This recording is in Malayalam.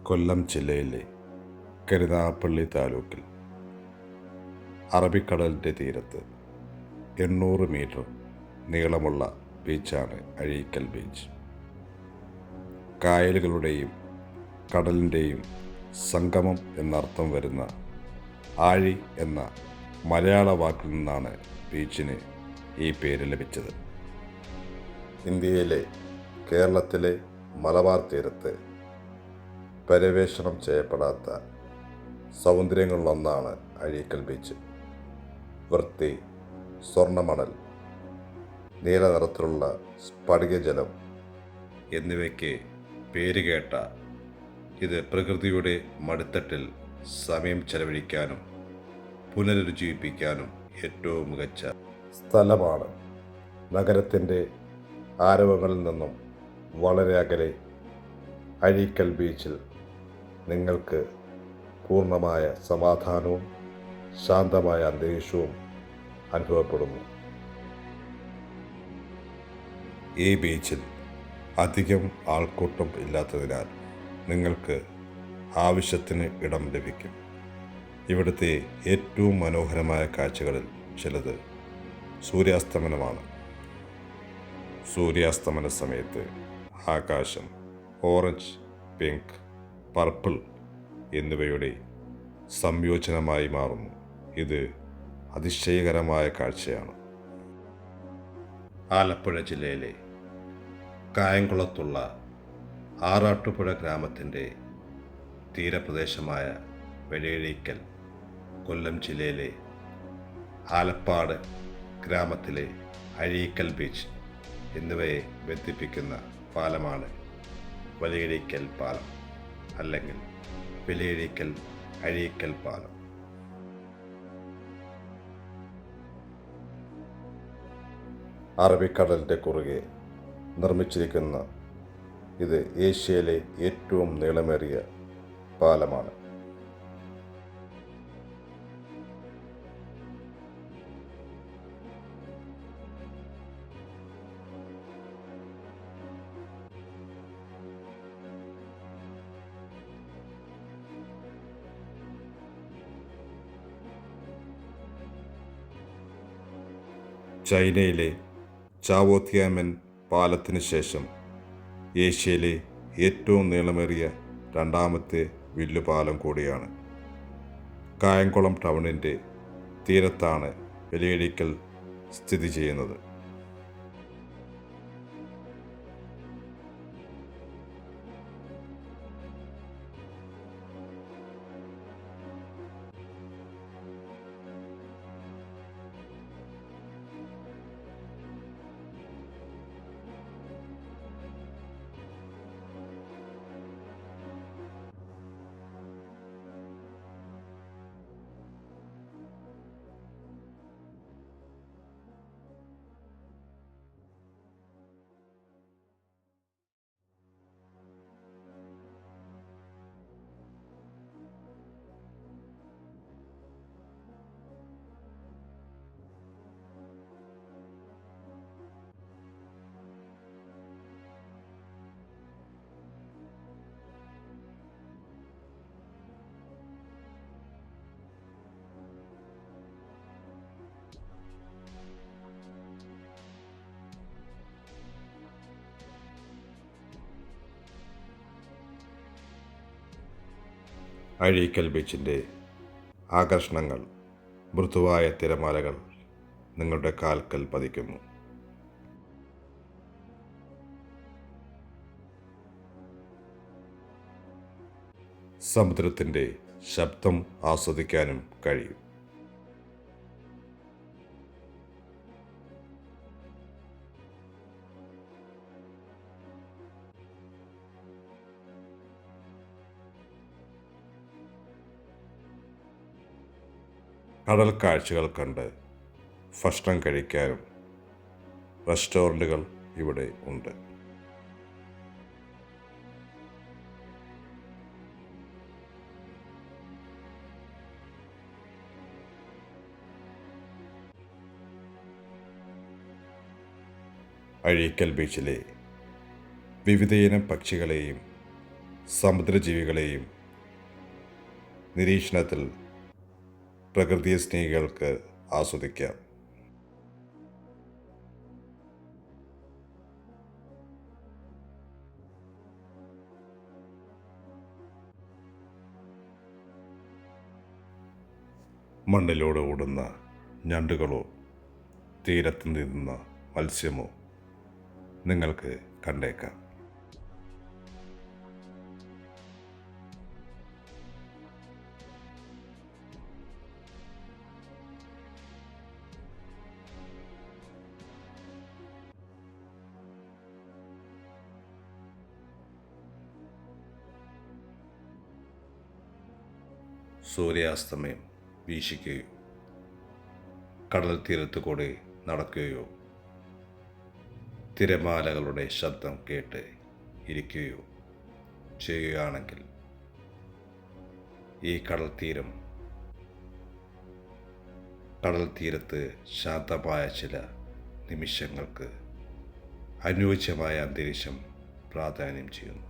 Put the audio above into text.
കൊല്ലം ജില്ലയിലെ കരുനാഗപ്പള്ളി താലൂക്കിൽ അറബിക്കടലിൻ്റെ തീരത്ത് 800 മീറ്റർ നീളമുള്ള ബീച്ചാണ് അഴീക്കൽ ബീച്ച്. കായലുകളുടെയും കടലിൻ്റെയും സംഗമം എന്നർത്ഥം വരുന്ന ആഴി എന്ന മലയാള വാക്കിൽ നിന്നാണ് ബീച്ചിന് ഈ പേര് ലഭിച്ചത്. ഇന്ത്യയിലെ കേരളത്തിലെ മലബാർ തീരത്ത് പര്യവേഷണം ചെയ്യപ്പെടാത്ത സൗന്ദര്യങ്ങളിലൊന്നാണ് അഴീക്കൽ ബീച്ച്. വൃത്തി, സ്വർണ്ണമണൽ, നീല നിറത്തിലുള്ള സ്ഫടികജലം എന്നിവയ്ക്ക് പേരുകേട്ട ഇത് പ്രകൃതിയുടെ മടിത്തട്ടിൽ സമയം ചെലവഴിക്കാനും പുനരുജ്ജീവിപ്പിക്കാനും ഏറ്റവും മികച്ച സ്ഥലമാണ്. നഗരത്തിൻ്റെ ആരവങ്ങളിൽ നിന്നും വളരെ അകലെ അഴീക്കൽ ബീച്ചിൽ നിങ്ങൾക്ക് പൂർണ്ണമായ സമാധാനവും ശാന്തമായ അന്തരീക്ഷവും അനുഭവപ്പെടുന്നു. ഈ ബീച്ചിൽ അധികം ആൾക്കൂട്ടം ഇല്ലാത്തതിനാൽ നിങ്ങൾക്ക് ആവശ്യത്തിന് ഇടം ലഭിക്കും. ഇവിടുത്തെ ഏറ്റവും മനോഹരമായ കാഴ്ചകളിൽ ചിലത് സൂര്യാസ്തമനമാണ്. സൂര്യാസ്തമന സമയത്ത് ആകാശം ഓറഞ്ച്, പിങ്ക്, പർപ്പിൾ എന്നിവയുടെ സംയോജനമായി മാറുന്നു. ഇത് അതിശയകരമായ കാഴ്ചയാണ്. ആലപ്പുഴ ജില്ലയിലെ കായംകുളത്തുള്ള ആറാട്ടുപുഴ ഗ്രാമത്തിൻ്റെ തീരപ്രദേശമായ വെളിയഴീക്കൽ, കൊല്ലം ജില്ലയിലെ ആലപ്പാട് ഗ്രാമത്തിലെ അഴീക്കൽ ബീച്ച് എന്നിവയെ ബന്ധിപ്പിക്കുന്ന പാലമാണ് വലിയഴീക്കൽ പാലം, അല്ലെങ്കിൽ വലിയഴീക്കൽ അഴീക്കൽ പാലം. അറബിക്കടലിൻ്റെ കുറുകെ നിർമ്മിച്ചിരിക്കുന്ന ഇത് ഏഷ്യയിലെ ഏറ്റവും നീളമേറിയ പാലമാണ്. ചൈനയിലെ ചാവോ തിയാമെൻ പാലത്തിന് ശേഷം ഏഷ്യയിലെ ഏറ്റവും നീളമേറിയ രണ്ടാമത്തെ വില്ലുപാലം കൂടിയാണ്. കായംകുളം ടൗണിൻ്റെ തീരത്താണ് വലിയഴീക്കൽ സ്ഥിതി ചെയ്യുന്നത്. അഴീക്കൽ ബീച്ചിൻ്റെ ആകർഷണങ്ങൾ മൃദുവായ തിരമാലകൾ നിങ്ങളുടെ കാൽക്കൽ പതിക്കുന്നു. സമുദ്രത്തിൻ്റെ ശബ്ദം ആസ്വദിക്കാനും കഴിയും. കടൽ കാഴ്ചകൾ കണ്ട് ഭക്ഷണം കഴിക്കാനും റെസ്റ്റോറൻറ്റുകൾ ഇവിടെ ഉണ്ട്. അഴീക്കൽ ബീച്ചിലെ വിവിധയിനം പക്ഷികളെയും സമുദ്രജീവികളെയും നിരീക്ഷണത്തിൽ പ്രകൃതി സ്നേഹികൾക്ക് ആസ്വദിക്കാം. മണ്ണിലൂടെ ഓടുന്ന ഞണ്ടുകളോ തീരത്ത് നിന്നുന്ന മത്സ്യമോ നിങ്ങൾക്ക് കണ്ടേക്കാം. സൂര്യാസ്തമയം വീക്ഷിക്കുകയോ കടൽ തീരത്തു കൂടെ നടക്കുകയോ തിരമാലകളുടെ ശബ്ദം കേട്ട് ഇരിക്കുകയോ ചെയ്യുകയാണെങ്കിൽ ഈ കടൽ തീരത്ത് ശാന്തമായ ചില നിമിഷങ്ങൾക്ക് അനുയോജ്യമായ അന്തരീക്ഷം പ്രാധാന്യം ചെയ്യുന്നു.